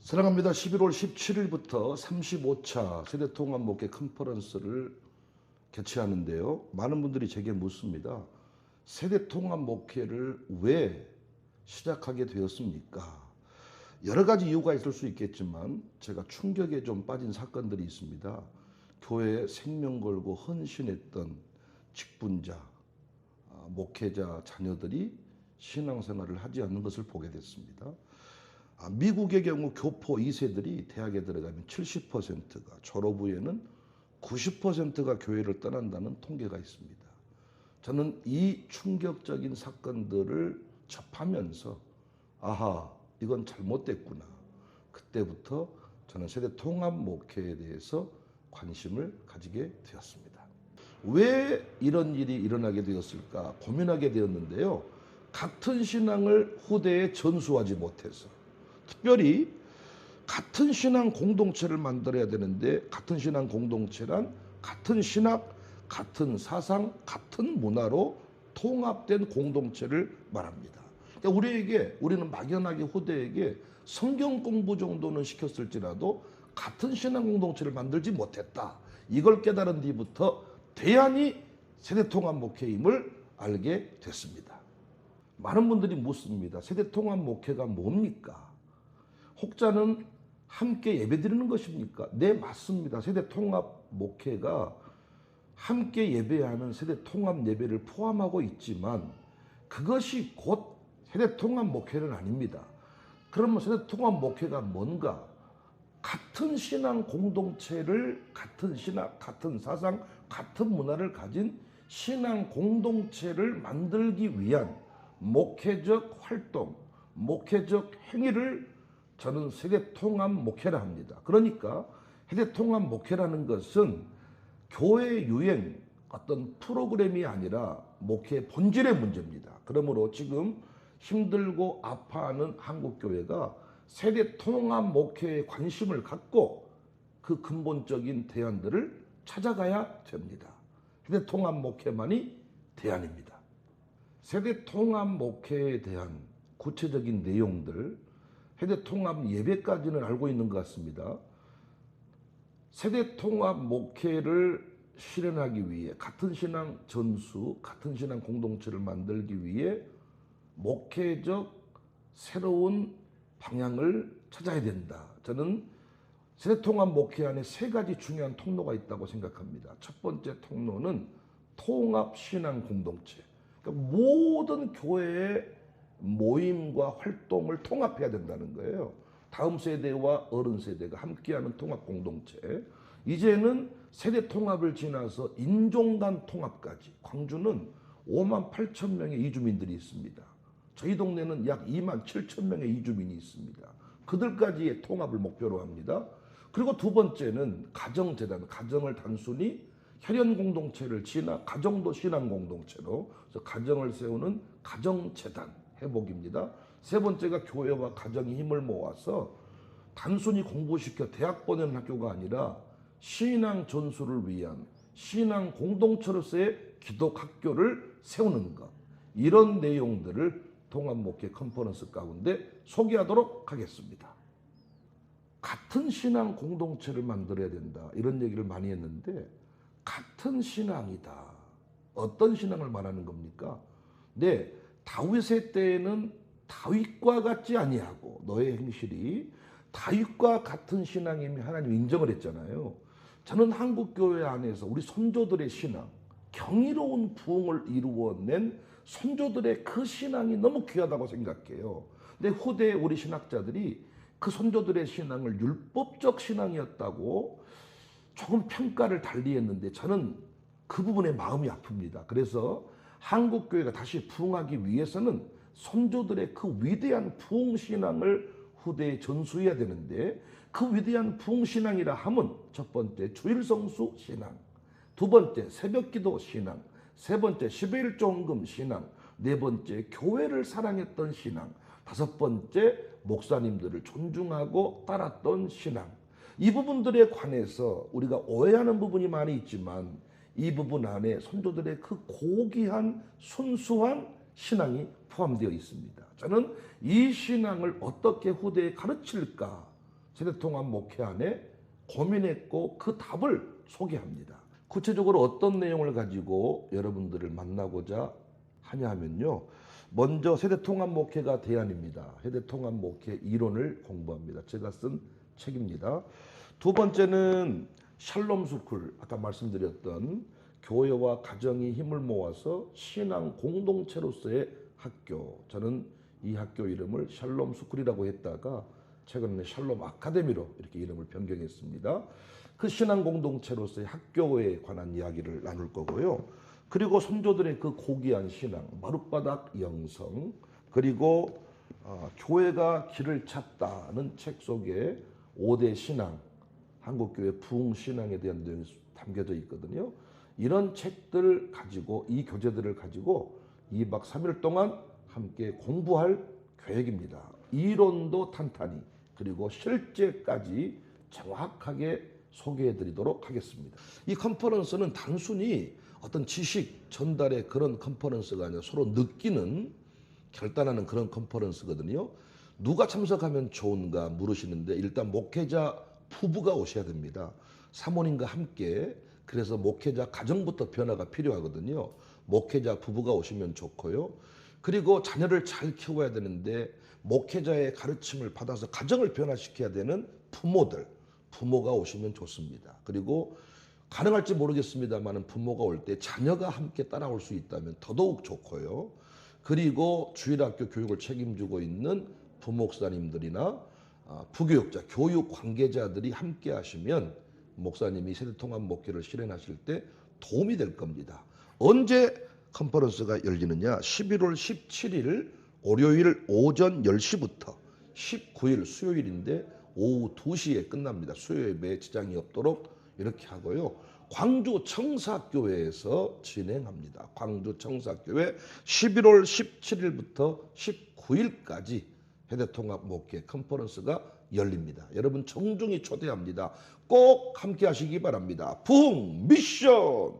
사랑합니다. 11월 17일부터 35차 세대통합 목회 컨퍼런스를 개최하는데요. 많은 분들이 제게 묻습니다. 세대통합 목회를 왜 시작하게 되었습니까? 여러 가지 이유가 있을 수 있겠지만 제가 충격에 좀 빠진 사건들이 있습니다. 교회에 생명 걸고 헌신했던 직분자, 목회자 자녀들이 신앙생활을 하지 않는 것을 보게 됐습니다. 미국의 경우 교포 2세들이 대학에 들어가면 70%가, 졸업 후에는 90%가 교회를 떠난다는 통계가 있습니다. 저는 이 충격적인 사건들을 접하면서 아하, 이건 잘못됐구나. 그때부터 저는 세대 통합 목회에 대해서 관심을 가지게 되었습니다. 왜 이런 일이 일어나게 되었을까 고민하게 되었는데요. 같은 신앙을 후대에 전수하지 못해서, 특별히 같은 신앙 공동체를 만들어야 되는데 같은 신앙 공동체란 같은 신학, 같은 사상, 같은 문화로 통합된 공동체를 말합니다. 그러니까 우리는 막연하게 후대에게 성경 공부 정도는 시켰을지라도 같은 신앙 공동체를 만들지 못했다. 이걸 깨달은 뒤부터 대안이 세대통합 목회임을 알게 됐습니다. 많은 분들이 묻습니다. 세대통합 목회가 뭡니까? 혹자는 함께 예배드리는 것입니까? 네, 맞습니다. 세대통합 목회가 함께 예배하는 세대통합 예배를 포함하고 있지만 그것이 곧 세대통합 목회는 아닙니다. 그러면 세대통합 목회가 뭔가? 같은 신앙 공동체를, 같은 신학, 같은 사상, 같은 문화를 가진 신앙 공동체를 만들기 위한 목회적 활동, 목회적 행위를 저는 세대통합 목회라 합니다. 그러니까 세대통합 목회라는 것은 교회 유행 어떤 프로그램이 아니라 목회의 본질의 문제입니다. 그러므로 지금 힘들고 아파하는 한국교회가 세대통합 목회에 관심을 갖고 그 근본적인 대안들을 찾아가야 됩니다. 세대통합 목회만이 대안입니다. 세대통합 목회에 대한 구체적인 내용들, 세대통합 예배까지는 알고 있는 것 같습니다. 세대통합 목회를 실현하기 위해 같은 신앙 전수, 같은 신앙 공동체를 만들기 위해 목회적 새로운 방향을 찾아야 된다. 저는 세대통합 목회 안에 세 가지 중요한 통로가 있다고 생각합니다. 첫 번째 통로는 통합 신앙 공동체. 그러니까 모든 교회의 모임과 활동을 통합해야 된다는 거예요. 다음 세대와 어른 세대가 함께하는 통합 공동체. 이제는 세대 통합을 지나서 인종 간 통합까지. 광주는 5만 8천 명의 이주민들이 있습니다. 저희 동네는 약 2만 7천 명의 이주민이 있습니다. 그들까지의 통합을 목표로 합니다. 그리고 두 번째는 가정재단, 가정을 단순히 혈연 공동체를 지나 가정도 신앙 공동체로, 그래서 가정을 세우는 가정재단 회복입니다. 세 번째가 교회와 가정이 힘을 모아서 단순히 공부시켜 대학 보내는 학교가 아니라 신앙 전수를 위한 신앙 공동체로서의 기독학교를 세우는 것, 이런 내용들을 통합목회 컨퍼런스 가운데 소개하도록 하겠습니다. 같은 신앙 공동체를 만들어야 된다, 이런 얘기를 많이 했는데 같은 신앙이다. 어떤 신앙을 말하는 겁니까? 네, 다윗의 때에는 다윗과 같지 아니하고 너의 행실이 다윗과 같은 신앙이며 하나님 인정을 했잖아요. 저는 한국교회 안에서 우리 선조들의 신앙, 경이로운 부흥을 이루어낸 선조들의 그 신앙이 너무 귀하다고 생각해요. 근데 후대 우리 신학자들이 그 선조들의 신앙을 율법적 신앙이었다고 조금 평가를 달리 했는데 저는 그 부분에 마음이 아픕니다. 그래서 한국교회가 다시 부흥하기 위해서는 선조들의 그 위대한 부흥신앙을 후대에 전수해야 되는데, 그 위대한 부흥신앙이라 함은 첫 번째 주일성수 신앙, 두 번째 새벽기도 신앙, 세 번째 11조 헌금 신앙, 네 번째 교회를 사랑했던 신앙, 다섯 번째 목사님들을 존중하고 따랐던 신앙. 이 부분들에 관해서 우리가 오해하는 부분이 많이 있지만 이 부분 안에 선조들의 그 고귀한 순수한 신앙이 포함되어 있습니다. 저는 이 신앙을 어떻게 후대에 가르칠까, 세대통합 목회 안에 고민했고 그 답을 소개합니다. 구체적으로 어떤 내용을 가지고 여러분들을 만나고자 하냐 하면요. 먼저 세대통합 목회가 대안입니다. 세대통합 목회 이론을 공부합니다. 제가 쓴 책입니다. 두 번째는 샬롬 스쿨, 아까 말씀드렸던 교회와 가정이 힘을 모아서 신앙 공동체로서의 학교. 저는 이 학교 이름을 샬롬 스쿨이라고 했다가 최근에 샬롬 아카데미로 이렇게 이름을 변경했습니다. 그 신앙 공동체로서의 학교에 관한 이야기를 나눌 거고요. 그리고 선조들의 그 고귀한 신앙, 마룻바닥 영성, 그리고 교회가 길을 찾다는 책 속에 5대 신앙, 한국교회 부흥신앙에 대한 내용이 담겨져 있거든요. 이런 책들 가지고, 이 교재들을 가지고 2박 3일 동안 함께 공부할 계획입니다. 이론도 탄탄히, 그리고 실제까지 정확하게 소개해드리도록 하겠습니다. 이 컨퍼런스는 단순히 어떤 지식 전달의 그런 컨퍼런스가 아니라 서로 느끼는, 결단하는 그런 컨퍼런스거든요. 누가 참석하면 좋은가 물으시는데 일단 목회자 부부가 오셔야 됩니다. 사모님과 함께. 그래서 목회자 가정부터 변화가 필요하거든요. 목회자 부부가 오시면 좋고요. 그리고 자녀를 잘 키워야 되는데 목회자의 가르침을 받아서 가정을 변화시켜야 되는 부모가 오시면 좋습니다. 그리고 가능할지 모르겠습니다만 부모가 올 때 자녀가 함께 따라올 수 있다면 더더욱 좋고요. 그리고 주일학교 교육을 책임지고 있는 부목사님들이나 부교육자, 교육 관계자들이 함께 하시면 목사님이 세대통합 목회를 실현하실 때 도움이 될 겁니다. 언제 컨퍼런스가 열리느냐? 11월 17일 월요일 오전 10시부터 19일 수요일인데 오후 2시에 끝납니다. 수요예배에 지장이 없도록 이렇게 하고요. 광주 청사교회에서 진행합니다. 광주 청사교회 11월 17일부터 19일까지 세대통합 목회 컨퍼런스가 열립니다. 여러분 정중히 초대합니다. 꼭 함께 하시기 바랍니다. 부흥 미션!